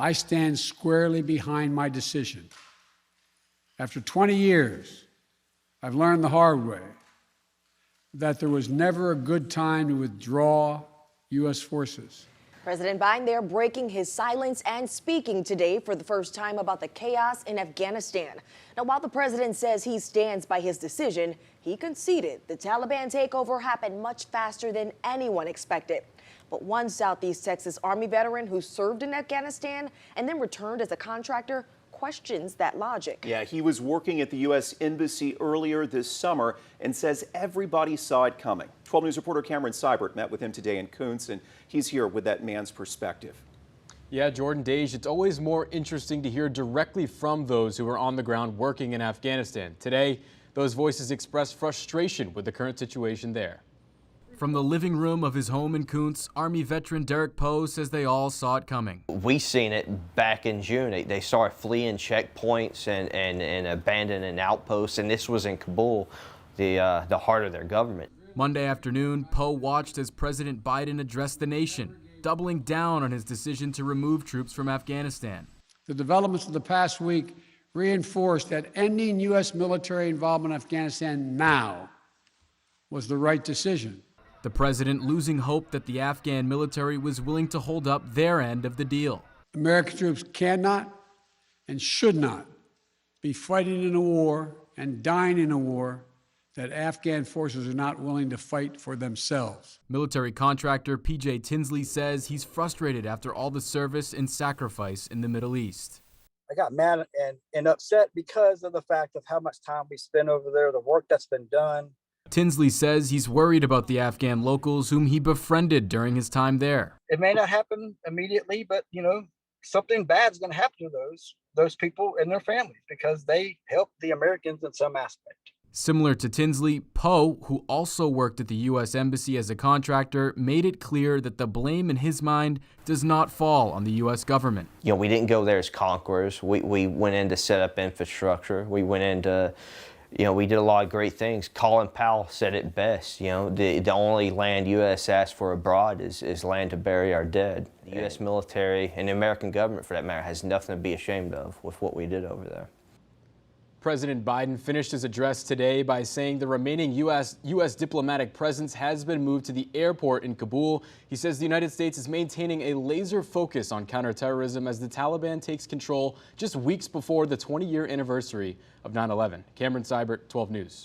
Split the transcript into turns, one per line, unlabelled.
I stand squarely behind my decision. After 20 years, I've learned the hard way that there was never a good time to withdraw U.S. forces.
President Biden there breaking his silence and speaking today for the first time about the chaos in Afghanistan. Now, while the president says he stands by his decision, he conceded the Taliban takeover happened much faster than anyone expected. But one Southeast Texas Army veteran who served in Afghanistan and then returned as a contractor questions that logic.
Yeah, he was working at the U.S. Embassy earlier this summer and says everybody saw it coming. 12 News reporter Cameron Seibert met with him today in Koontz, and he's here with that man's perspective.
Yeah, Jordan Dage, it's always more interesting to hear directly from those who are on the ground working in Afghanistan. Today, those voices expressed frustration with the current situation there.
From the living room of his home in Koontz, Army veteran Derek Poe says they all saw it coming.
We seen it back in June. They started fleeing checkpoints and abandoning outposts, and this was in Kabul, the heart of their government.
Monday afternoon, Poe watched as President Biden addressed the nation, doubling down on his decision to remove troops from Afghanistan.
The developments of the past week reinforced that ending U.S. military involvement in Afghanistan now was the right decision.
The president losing hope that the Afghan military was willing to hold up their end of the deal.
American troops cannot and should not be fighting in a war and dying in a war that Afghan forces are not willing to fight for themselves.
Military contractor P.J. Tinsley says he's frustrated after all the service and sacrifice in the Middle East.
I got mad and upset because of the fact of how much time we spent over there, the work that's been done.
Tinsley says he's worried about the Afghan locals whom he befriended during his time there.
It may not happen immediately, but something bad's going to happen to those people and their families because they helped the Americans in some aspect.
Similar to Tinsley, Poe, who also worked at the U.S. Embassy as a contractor, made it clear that the blame in his mind does not fall on the U.S. government.
We didn't go there as conquerors. We went in to set up infrastructure. We went into we did a lot of great things. Colin Powell said it best. The only land U.S. asked for abroad is land to bury our dead. The U.S. military and the American government, for that matter, has nothing to be ashamed of with what we did over there.
President Biden finished his address today by saying the remaining U.S. diplomatic presence has been moved to the airport in Kabul. He says the United States is maintaining a laser focus on counterterrorism as the Taliban takes control just weeks before the 20-year anniversary of 9/11. Cameron Seibert, 12 News.